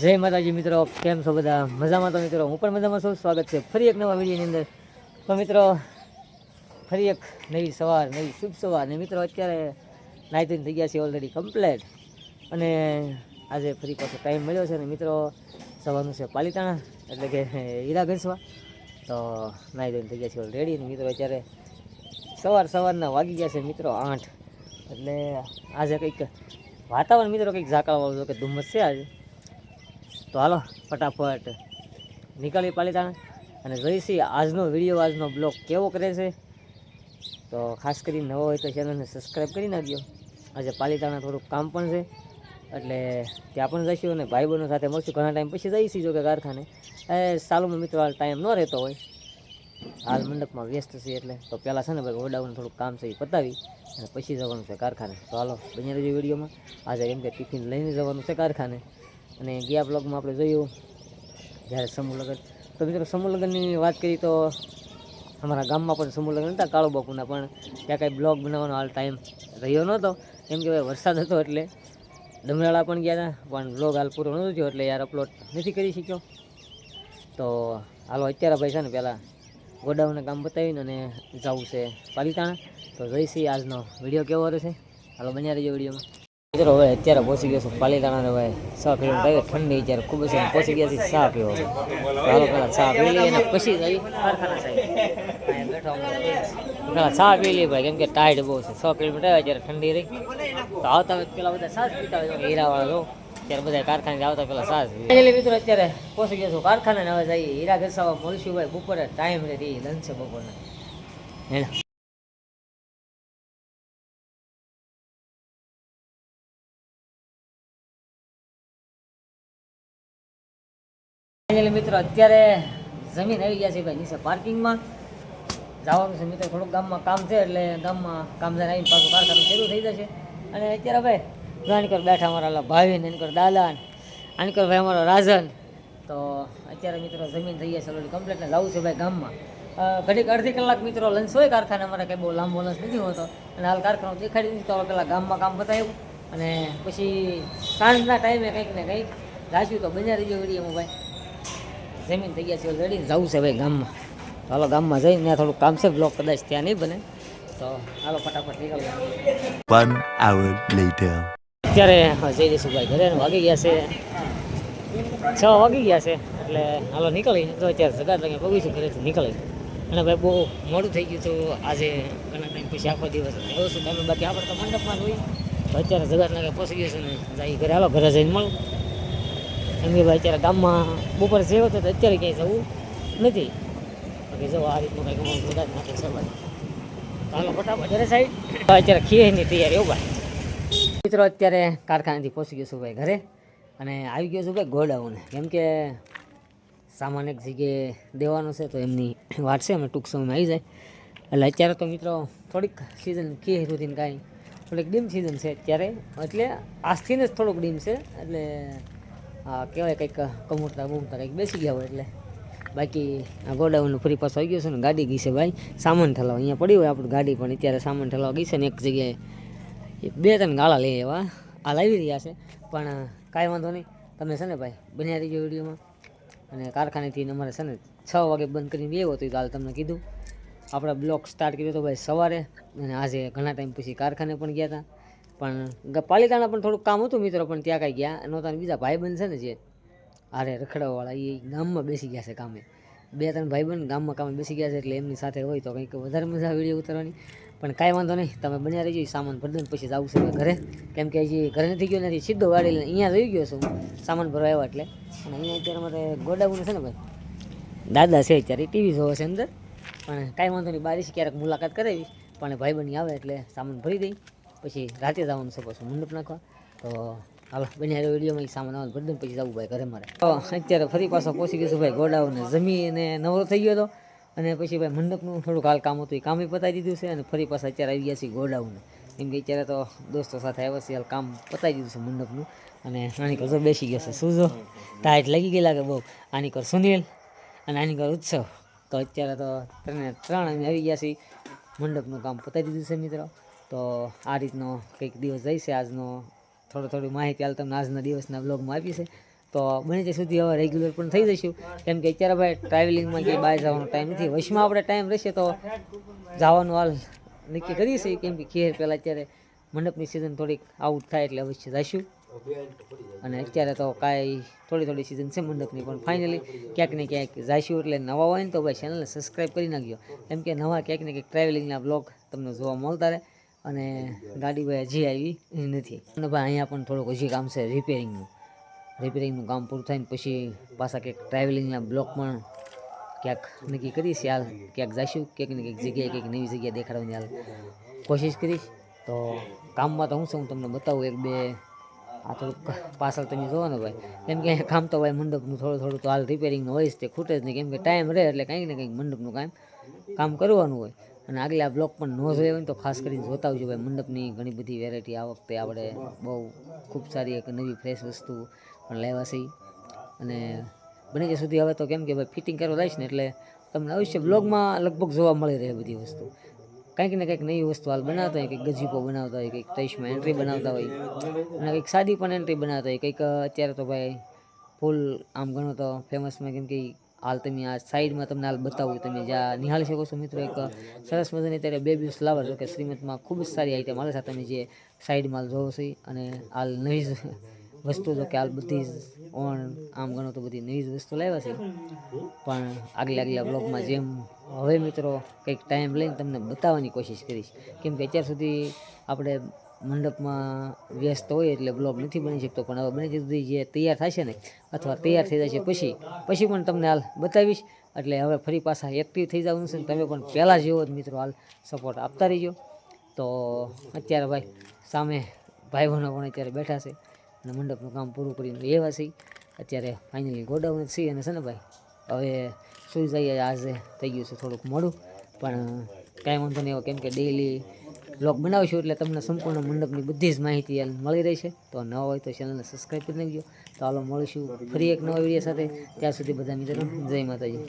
જય માતાજી મિત્રો, કેમ છો બધા? મજામાં? તો મિત્રો હું પણ મજામાં છું. સ્વાગત છે ફરી એક નવા વિડીયોની અંદર. તો મિત્રો ફરી એક નવી સવાર, નવી શુભ સવાર. ને મિત્રો અત્યારે નાહી ધોઈને થઈ ગયા છે ઓલરેડી કમ્પ્લેટ. અને આજે ફરી પાછો ટાઈમ મળ્યો છે. ને મિત્રો સવારનું છે પાલીતાણા, એટલે કે હીરા ઘસવા. તો નાહી ધોઈને થઈ ગયા છે ઓલરેડી. ને મિત્રો અત્યારે સવારના વાગી ગયા છે મિત્રો 8. એટલે આજે કંઈક વાતાવરણ મિત્રો કંઈક ઝાકળવાળું કે ધુમ્મસ છે આજે. તો હાલો ફટાફટ નીકળી પાલીતાણા અને જોઈશી આજનો વિડીયો, આજનો બ્લોગ કેવો કરે છે. તો ખાસ કરીને નવો હોય તો ચેનલને સબસ્ક્રાઈબ કરી નાખજો. આજે પાલીતાણા થોડુંક કામ પણ છે, એટલે ત્યાં પણ જઈશું અને ભાઈ બહેનો સાથે મળશું. ઘણા ટાઈમ પછી જઈશું જો કે કારખાને. સાલુમાં મિત્રો હાલ ટાઈમ ન રહેતો હોય, હાલ મંડપમાં વ્યસ્ત છે. એટલે તો પહેલાં છે ને ભાઈ ઓડાવાનું થોડુંક કામ છે એ પતાવી અને પછી જવાનું છે કારખાને. તો હાલો બની રહેજો વિડીયોમાં. આજે કેમ કે ટિફિન લઈને જવાનું છે કારખાને. અને ગયા બ્લોગમાં આપણે જોયું જ્યારે સમૂહ લગ્ન. તો મિત્રો સમૂહ લગ્નની વાત કરી તો અમારા ગામમાં પણ સમૂહ લગ્ન હતા કાળુ બાપુના, પણ ત્યાં કાંઈ બ્લોગ બનાવવાનો હાલ ટાઈમ રહ્યો નહોતો. કેમ કે ભાઈ વરસાદ હતો એટલે ડમરાળા પણ ગયા હતા, પણ બ્લોગ હાલ પૂરો નહોતો થયો એટલે યાર અપલોડ નથી કરી શક્યો. તો હાલો અત્યારે ભાઈ છે ને પહેલાં ગોડાઉનના કામ બતાવીને અને જવું છે પાલીતાણા. તો જોઈશી આજનો વિડીયો કેવો રહેશે. હાલો બન્યા રહીજો વિડીયોમાં. મિત્રો હવે અત્યારે પહોંચી ગયો છું પાલીતાણા. ભાઈ ચા પીવાનું થાય, ઠંડી જ્યારે ખૂબ છે, પહોંચી ગયા છે ચા પીવો. ચાલો પહેલાં ચા પી લઈએ અને પછી જઈ કારખાના સાહેબ બેઠો. પહેલાં ચા પી લઈએ ભાઈ, કેમ કે ટાઈડ બહુ છે. 6 કિલોમીટર આવે જ્યારે ઠંડી રહી. તો આવતા હોય પેલા બધા સાસ પીતા હોય હીરાવાળા જો, ત્યારે બધા કારખાને આવતા પેલા સાસ પીએ. મિત્રો અત્યારે પહોંચી ગયો છું કારખાને. હવે જઈએ હીરા ઘસાવા મળશું ભાઈ. બપોરે ટાઈમ રહી લંચ છે બપોરના હે. મિત્રો અત્યારે જમીન આવી ગયા છે ભાઈ નીચે પાર્કિંગમાં. જવાનું છે મિત્રો થોડુંક ગામમાં કામ છે, એટલે ગામમાં કામ જઈને આવીને પાછું કારખાનું શરૂ થઈ જશે. અને અત્યારે ભાઈ આનીકર બેઠા અમારા ભાવિન, એનકર દાદા, આનીકર ભાઈ અમારો રાજન. તો અત્યારે મિત્રો જમીન થઈ ગયા છે ઓલરેડી કમ્પ્લીટ. ને જવું છે ભાઈ ગામમાં. ઘડીક અડધી કલાક મિત્રો લંચ હોય કારખાને. અમારે કંઈ બહુ લાંબો લંચ નથી હોતો. અને હાલ કારખાનું દેખાડી દીધું તો પેલા ગામમાં કામ બતાવ્યું અને પછી સાંજના ટાઈમે કંઈક ને કંઈક રાખ્યું. તો બન્યા રહીજો વિડીયોમાં ભાઈ. જમીન થઈ ગયા છે ઓલરેડી, જવું છે ભાઈ ગામમાં. હાલો ગામમાં જઈને ત્યાં થોડુંક કામ છે, બ્લોગ કદાચ ત્યાં નહીં બને. તો હાલો ફટાફટ નીકળીએ. 1 hour later. અત્યારે જઈ દઈશું ભાઈ ઘરે. વાગી ગયા છે 6 વાગી ગયા છે. એટલે હાલો નીકળી તો અત્યારે સગાત લાગે પગીશું ઘરેથી નીકળી. અને ભાઈ બહુ મોડું થઈ ગયું હતું આજે. ઘણા ટાઈમ પછી આખો દિવસ એવો શું ટાઈમે બાકી આપણે તો મંડપમાં જ હોય. તો અત્યારે સગાત લાગે પહોંચી ગયું છે ને જઈ ઘરે. હાલો ઘરે જઈને મળું. એમ કે ભાઈ અત્યારે ગામમાં બપોર જેવો હતો તો અત્યારે ક્યાંય જવું નથી. બાકી જવું આ રીતનું કંઈક અમારું બધા જ નાખે છે ભાઈ. હાલો ફટાફટ ઘરે સાઈડ. અત્યારે ખીરની તૈયારી એવું ભાઈ. મિત્રો અત્યારે કારખાનેથી પહોંચી ગયો છું ભાઈ ઘરે. અને આવી ગયો છું ભાઈ ગોડાઉન. કેમ કે સામાન એક જગ્યાએ દેવાનો છે, તો એમની વાત છે, અમે ટૂંક સમયમાં આવી જાય. એટલે અત્યારે તો મિત્રો થોડીક સિઝન ખીર સુધીને કાંઈ થોડીક ડીમ સિઝન છે અત્યારે. એટલે આજથી જ થોડુંક ડીમ છે. એટલે કહેવાય કંઈક કમુરતા બમુરતા કંઈક બેસી ગયા હોય. એટલે બાકી આ ગોડાઉનનું ફરી પાછું આવી ગયું છે. ને ગાડી ગઈ છે ભાઈ સામાન ઠલાવા. અહીંયા પડી હોય આપણું ગાડી, પણ અત્યારે સામાન ઠલાવા ગઈ છે. ને એક જગ્યાએ 2-3 ગાળા લઈ એવા આ લાવી રહ્યા છે. પણ કાંઈ વાંધો નહીં, તમે છે ને ભાઈ બન્યા રહીજો વિડીયોમાં. અને કારખાનેથી અમારે છે ને 6 વાગે બંધ કરીને બેવો હતું. હાલ તમને કીધું આપણે બ્લોગ સ્ટાર્ટ કર્યો હતો ભાઈ સવારે. અને આજે ઘણા ટાઈમ પછી કારખાને પણ ગયા હતા. પણ પાલીતાણા પણ થોડુંક કામ હતું મિત્રો, પણ ત્યાં કાંઈ ગયા નહોતા. બીજા ભાઈબંધ છે ને જે આરે રખડાવાળા, એ ગામમાં બેસી ગયા છે કામે. 2-3 ભાઈબંધ ગામમાં કામે બેસી ગયા છે. એટલે એમની સાથે હોય તો કંઈક વધારે મજા વિડીયો ઉતારવાની. પણ કાંઈ વાંધો નહીં, તમે બન્યા રહીજો. સામાન ભરી પછી જવું છે ઘરે. કેમ કે હજી ઘરે નથી ગયો નથી, સીધો ગાડી લઈને અહીંયા રહી ગયો છું સામાન ભરવા આવ્યા એટલે. અને અહીંયા અત્યારે મારે ગોડાઉન છે ને ભાઈ દાદા છે અત્યારે ટીવી જોવે છે અંદર. પણ કાંઈ વાંધો નહીં, બારીશ ક્યારેક મુલાકાત કરાવી. પણ ભાઈબંધ આવે એટલે સામાન ભરી દઈ પછી રાતે જવાનું છે પાછું મંડપ નાખવા. તો હાલો બન્યા વિડીયોમાં સામાન આવવાનું ભરી દઉં પછી જવું ભાઈ ઘરે મારે. તો અત્યારે ફરી પાછો પહોંચી ગયો છું ભાઈ ગોડાઉન. જમીને નવરો થઈ ગયો હતો. અને પછી ભાઈ મંડપનું થોડુંક હાલ કામ હતું, એ કામે પતાવી દીધું છે. અને ફરી પાછા અત્યારે આવી ગયા છીએ ગોડાઉન. કેમ કે અત્યારે તો દોસ્તો સાથે આવ્યા છે, હાલ કામ પતાવી દીધું છે મંડપનું. અને આની કર બેસી ગયો છે સુજો, ટાઈટ લાગી ગયેલા કે બહુ. આની કર સુનિલ અને આની કર ઉત્સવ. તો અત્યારે તો 3 અમે આવી ગયા છીએ. મંડપનું કામ પતાવી દીધું છે મિત્રો. તો આ રીતનો કંઈક દિવસ જઈશે આજનો. થોડી માહિતી હાલ તમને આજના દિવસના બ્લોગમાં આપી છે. તો બને ત્યાં સુધી હવે રેગ્યુલર પણ થઈ જઈશું, કેમ કે અત્યારે ભાઈ ટ્રાવેલિંગમાં કે બહાર જવાનો ટાઈમ નથી. વચમાં આપણે ટાઈમ રહેશે તો જવાનું હાલ નક્કી કરીએ છીએ, કેમ કે ખેર પહેલાં અત્યારે મંડપની સિઝન થોડીક આઉટ થાય એટલે અવશ્ય જઈશું. અને અત્યારે તો કાંઈ થોડી સિઝન છે મંડપની, પણ ફાઇનલી ક્યાંક ને ક્યાંક જઈશું. એટલે નવા હોય ને તો ભાઈ ચેનલને સબસ્ક્રાઈબ કરી નાખજો, કેમ કે નવા ક્યાંક ને ક્યાંક ટ્રાવેલિંગના બ્લોગ તમને જોવા મળતા રહે. અને ગાડી ભાઈ હજી આવી નથી, અને ભાઈ અહીંયા પણ થોડુંક હજી કામ છે રિપેરિંગનું કામ પૂરું થાય ને પછી પાછા ક્યાંક ટ્રાવેલિંગના બ્લોગ પણ ક્યાંક નક્કી કરીશ. હાલ ક્યાંક જઈશું, ક્યાંક ને ક્યાંક જગ્યાએ ક્યાંક નવી જગ્યા દેખાડવાની હાલ કોશિશ કરીશ. તો કામમાં તો હું છું, હું તમને બતાવું એક બે આ થોડુંક પાછળ તમે જોવો ને ભાઈ, કેમ કે કામ તો ભાઈ મંડપનું થોડું તો હાલ રિપેરિંગનું હોય જ, તે ખૂટે જ નહીં, કેમ કે ટાઈમ રહે એટલે કંઈક ને કંઈક મંડપનું કામ કરવાનું હોય. અને આગલા બ્લોક પણ ન જોયા હોય ને તો ખાસ કરીને જોતા આવજો ભાઈ. મંડપની ઘણી બધી વેરાયટી આ વખતે આપણે બહુ ખૂબ સારી એક નવી ફ્રેશ વસ્તુ પણ લાવ્યા છે. અને બને ત્યાં સુધી હવે તો કેમ કે ભાઈ ફિટિંગ કરવા લઈશ ને એટલે તમને અવશ્ય બ્લોગમાં લગભગ જોવા મળી રહે બધી વસ્તુ. કંઈક ને કંઈક નવી વસ્તુ હાલ બનાવતા હોય, કંઈક ગજીપો બનાવતા હોય, કંઈક ટેસ્ટમાં એન્ટ્રી બનાવતા હોય, અને કંઈક સાદી પણ એન્ટ્રી બનાવતા હોય. કંઈક અત્યારે તો ભાઈ ફૂલ આમ ઘણો તો ફેમસમાં, કેમ કે હાલ તમે આ સાઈડમાં તમને હાલ બતાવું, તમે જ્યાં નિહાળી શકો છો મિત્રો, એક સરસ મજાની અત્યારે બેબી ફ્લાવર જો કે શ્રીમતમાં ખૂબ જ સારી આઈટમ હાલે છે. તમે જે સાઈડમાં જોવો છો અને હાલ નવી જ વસ્તુ જો કે હાલ બધી જ આમ ગણો તો બધી નવી જ વસ્તુ લાવ્યા છે. પણ આગલા બ્લોગમાં જેમ હવે મિત્રો કંઈક ટાઈમ લઈને તમને બતાવવાની કોશિશ કરીશ, કેમ કે અત્યાર સુધી આપણે મંડપમાં વ્યસ્ત હોય એટલે બ્લોગ નથી બની શકતો. પણ હવે બને ત્યાં સુધી જે તૈયાર થશે ને અથવા તૈયાર થઈ જશે પછી પણ તમને હાલ બતાવીશ. એટલે હવે ફરી પાછા એક્ટિવ થઈ જવાનું છે ને તમે પણ પહેલાં જેવો જ મિત્રો હાલ સપોર્ટ આપતા રહીજો. તો અત્યારે ભાઈ સામે ભાઈઓનો પણ અત્યારે બેઠા છે અને મંડપનું કામ પૂરું કરીને એવા છે. અત્યારે ફાઇનલી ગોડાઉન જ છીએ અને છે ને ભાઈ હવે સુઈ જઈએ. આજે થઈ ગયું છે થોડુંક મોડું, પણ કાંઈ વાંધો નહીં, કેમ કે ડેઈલી બ્લોગ બનાવશું એટલે તમને સંપૂર્ણ મંડપની બધી જ માહિતી મળી રહી છે. તો નવા હોય તો ચેનલને સબસ્ક્રાઈબ કરી નાખજો. તો હાલો મળીશું ફરી એક નવા વિડીયો સાથે. ત્યાં સુધી બધા મિત્રો જય માતાજી.